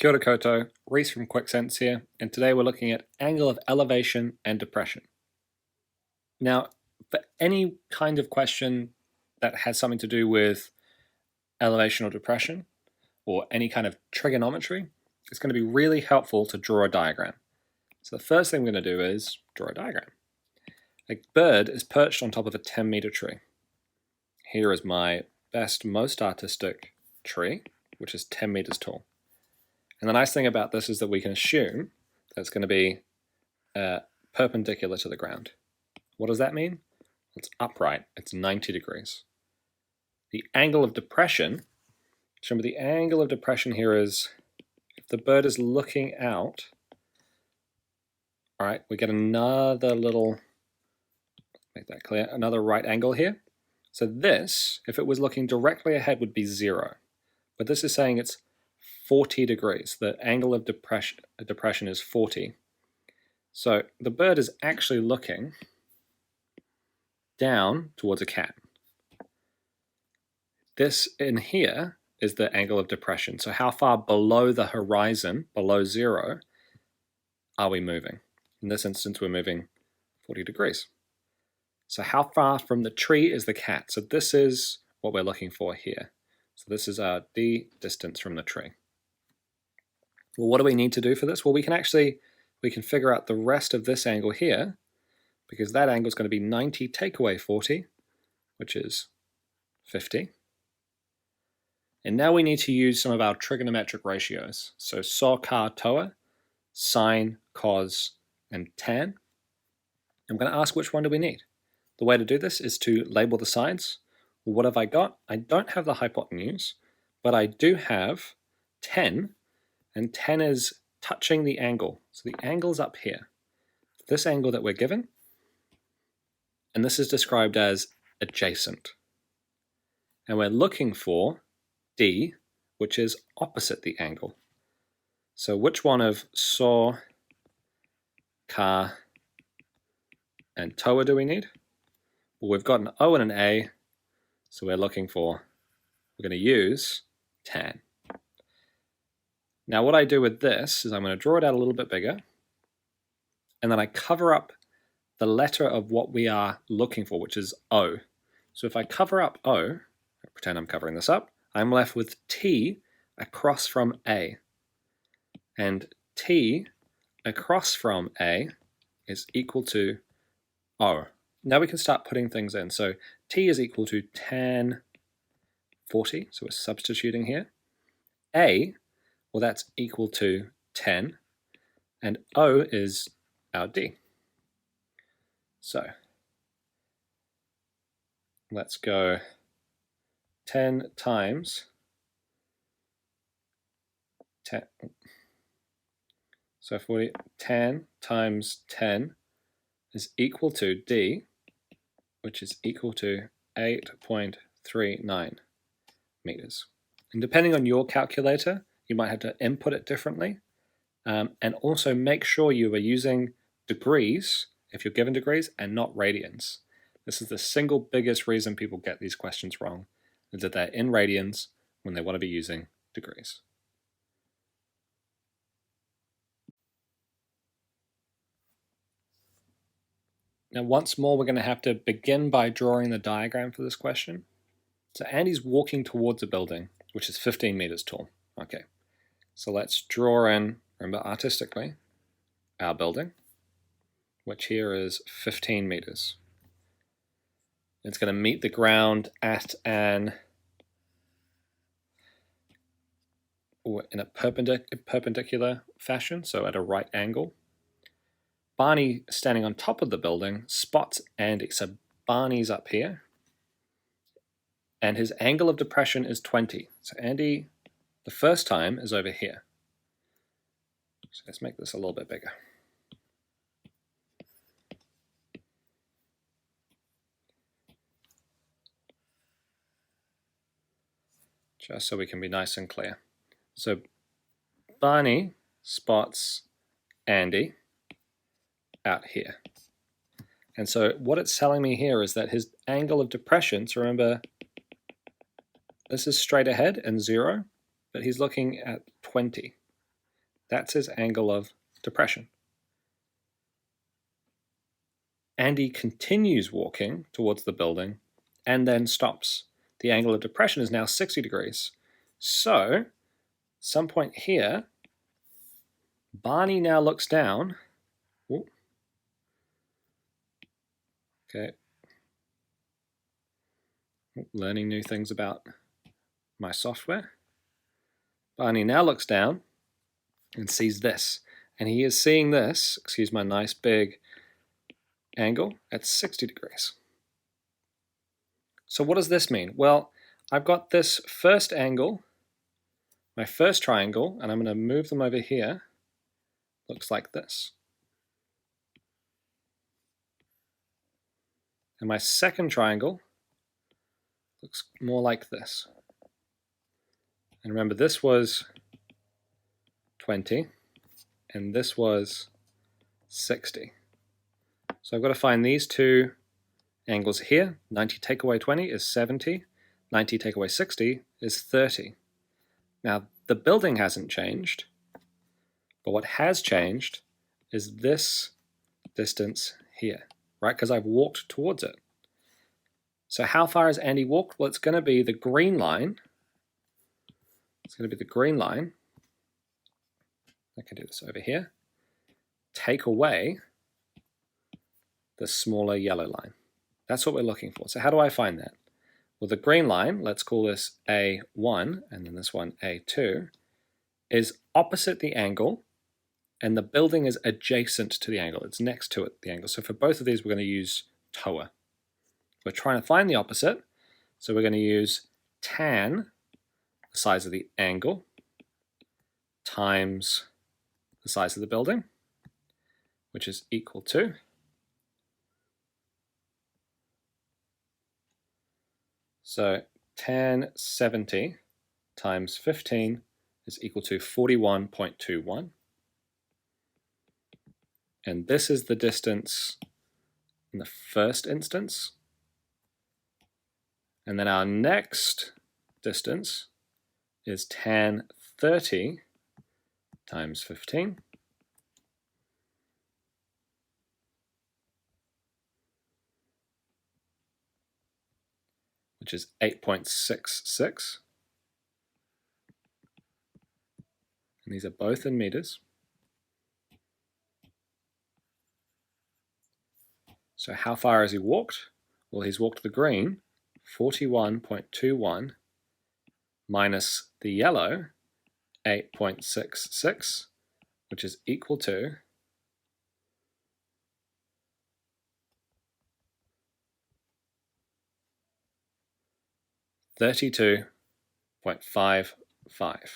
Kia ora koutou, Reese from QuickSense here, and today we're looking at angle of elevation and depression. Now, for any kind of question that has something to do with elevation or depression, or any kind of trigonometry, it's going to be really helpful to draw a diagram. So the first thing we're going to do is draw a diagram. A bird is perched on top of a 10-meter tree. Here is my best, most artistic tree, which is 10 meters tall. And the nice thing about this is that we can assume that it's going to be perpendicular to the ground. What does that mean? It's upright. It's 90 degrees. The angle of depression, remember the angle of depression here is if the bird is looking out, all right, we get another little, make that clear, another right angle here. So this, if it was looking directly ahead, would be 0. But this is saying it's 40 degrees. The angle of depression is 40. So the bird is actually looking down towards a cat. This in here is the angle of depression. So how far below the horizon, below 0, are we moving? In this instance, we're moving 40 degrees. So how far from the tree is the cat? So this is what we're looking for here. So this is our D distance from the tree. Well, what do we need to do for this? Well, we can figure out the rest of this angle here, because that angle is going to be 90 take away 40, which is 50. And now we need to use some of our trigonometric ratios. So saw, car, toa, sine, cos, and tan. I'm going to ask which one do we need. The way to do this is to label the sides. Well, what have I got? I don't have the hypotenuse, but I do have 10, and 10 is touching the angle. So the angle's up here. This angle that we're given, and this is described as adjacent. And we're looking for D, which is opposite the angle. So which one of saw, car, and toa do we need? Well, we've got an O and an A, so we're going to use tan. Now what I do with this is I'm going to draw it out a little bit bigger, and then I cover up the letter of what we are looking for, which is O. So if I cover up O, pretend I'm covering this up, I'm left with T across from A. And T across from A is equal to O. Now we can start putting things in. So T is equal to tan 40, so we're substituting here. A, well, that's equal to 10, and O is our D. So let's go 10 times 10. So 10 times 10 is equal to D, which is equal to 8.39 meters. And depending on your calculator, you might have to input it differently. And also make sure you are using degrees, if you're given degrees, and not radians. This is the single biggest reason people get these questions wrong, is that they're in radians when they want to be using degrees. Now once more, we're going to have to begin by drawing the diagram for this question. So Andy's walking towards a building, which is 15 meters tall. Okay, so let's draw in, remember artistically, our building, which here is 15 meters. It's going to meet the ground at in a perpendicular fashion, so at a right angle. Barney, standing on top of the building, spots Andy. So Barney's up here, and his angle of depression is 20. So Andy, the first time, is over here. So let's make this a little bit bigger. Just so we can be nice and clear. So Barney spots Andy out here. And so what it's telling me here is that his angle of depression, so remember, this is straight ahead and 0, but he's looking at 20. That's his angle of depression. Andy continues walking towards the building and then stops. The angle of depression is now 60 degrees. So, some point here, Barney now looks down. Ooh. Okay. Learning new things about my software. Barney now looks down and sees this. And he is seeing this, excuse my nice big angle, at 60 degrees. So what does this mean? Well, I've got this first angle, my first triangle, and I'm going to move them over here. Looks like this. And my second triangle looks more like this. And remember, this was 20, and this was 60. So I've got to find these two angles here. 90 take away 20 is 70. 90 take away 60 is 30. Now, the building hasn't changed, but what has changed is this distance here, right? Because I've walked towards it. So how far has Andy walked? Well, it's going to be the green line. It's going to be the green line. I can do this over here. Take away the smaller yellow line. That's what we're looking for. So how do I find that? Well, the green line, let's call this A1, and then this one A2, is opposite the angle, and the building is adjacent to the angle. It's next to it, the angle. So for both of these, we're going to use TOA. We're trying to find the opposite, so we're going to use tan, the size of the angle, times the size of the building, which is equal to so tan 70 times 15 is equal to 41.21. And this is the distance in the first instance. And then our next distance is tan 30 times 15. Which is 8.66. And these are both in meters. So how far has he walked? Well, he's walked the green, 41.21, minus the yellow, 8.66, which is equal to 32.55.